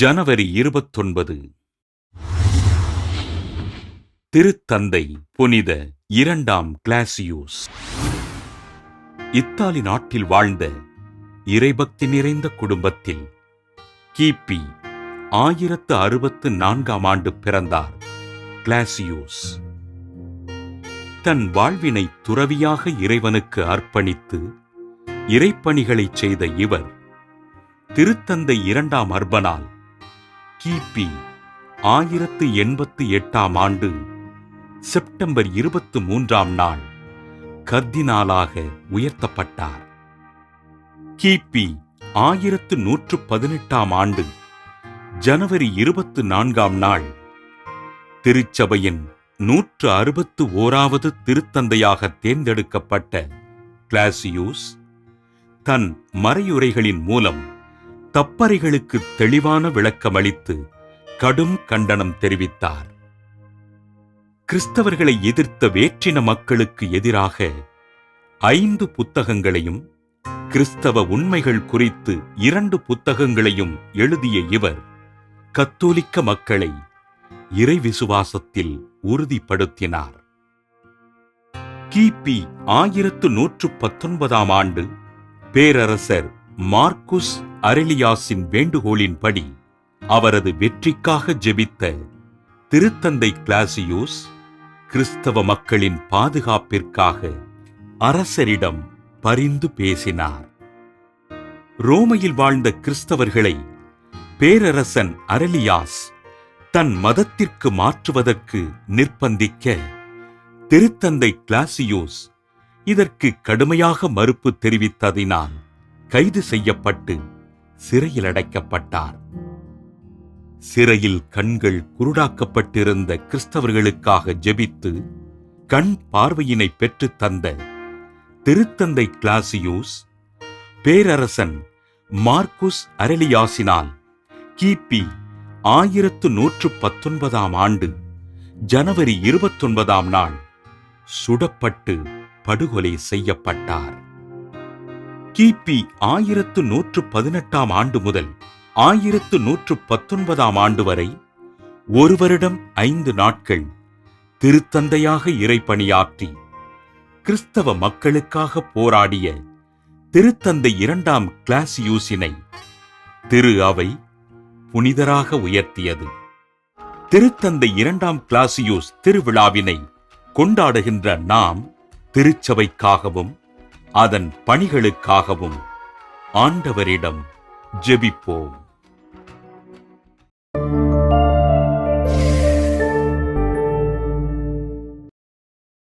ஜனவரி 29. திருத்தந்தை புனித 2ஆம் கிளாசியூஸ். இத்தாலி நாட்டில் வாழ்ந்த இறைபக்தி நிறைந்த குடும்பத்தில் கிபி 1064ஆம் ஆண்டு பிறந்தார் கிளாசியூஸ். தன் வாழ்வினை துறவியாக இறைவனுக்கு அர்ப்பணித்து இறைப்பணிகளை செய்த இவர் திருத்தந்தை 2ஆம் அர்பனால் கிபி 1088ஆம் ஆண்டு செப்டம்பர் 23ஆம் நாள் கர்தினாலாக உயர்த்தப்பட்டார். கிபி 1118ஆம் ஆண்டு ஜனவரி 24ஆம் நாள் திருச்சபையின் 161வது திருத்தந்தையாக தேர்ந்தெடுக்கப்பட்ட கிளாசியூஸ் தன் மறையுரைகளின் மூலம் தப்பறைகளுக்கு தெளிவான விளக்கமளித்து கடும் கண்டனம் தெரிவித்தார். கிறிஸ்தவர்களை எதிர்த்த வேற்றின மக்களுக்கு எதிராக 5 புத்தகங்களையும் கிறிஸ்தவ உண்மைகள் குறித்து 2 புத்தகங்களையும் எழுதிய இவர் கத்தோலிக்க மக்களை இறை விசுவாசத்தில் உறுதிப்படுத்தினார். கிபி 1119ஆம் ஆண்டு பேரரசர் மார்க்குஸ் அரேலியாஸின் வேண்டுகோளின்படி அவரது வெற்றிக்காக ஜெபித்த திருத்தந்தை கிளாசியூஸ் கிறிஸ்தவ மக்களின் பாதுகாப்பிற்காக அரசரிடம் பரிந்து பேசினார். ரோமையில் வாழ்ந்த கிறிஸ்தவர்களை பேரரசன் அரேலியாஸ் தன் மதத்திற்கு மாற்றுவதற்கு நிர்பந்திக்க திருத்தந்தை கிளாசியூஸ் இதற்கு கடுமையாக மறுப்பு தெரிவித்ததினால் கைது செய்யப்பட்டு சிறையில் அடைக்கப்பட்டார். சிறையில் கண்கள் குருடாக்கப்பட்டிருந்த கிறிஸ்தவர்களுக்காக ஜெபித்து கண் பார்வையினை பெற்றுத் தந்த திருத்தந்தை கிளாசியூஸ் பேரரசன் மார்க்குஸ் அரேலியாஸினால் கிபி 1119ஆம் ஆண்டு ஜனவரி 29ஆம் நாள் சுடப்பட்டு படுகொலை செய்யப்பட்டார். கிபி 1118ஆம் ஆண்டு முதல் 1119ஆம் ஆண்டு வரை 1 வருடம் 5 நாட்கள் திருத்தந்தையாக இறைப்பணியாற்றி கிறிஸ்தவ மக்களுக்காக போராடிய திருத்தந்தை 2ஆம் கிளாசியூஸினை திரு அவை புனிதராக உயர்த்தியது. திருத்தந்தை 2ஆம் கிளாசியூஸ் திருவிழாவினை கொண்டாடுகின்ற நாம் திருச்சபைக்காகவும் அதன் பணிகளுக்காகவும் ஆண்டவரிடம் ஜெபிப்போம்.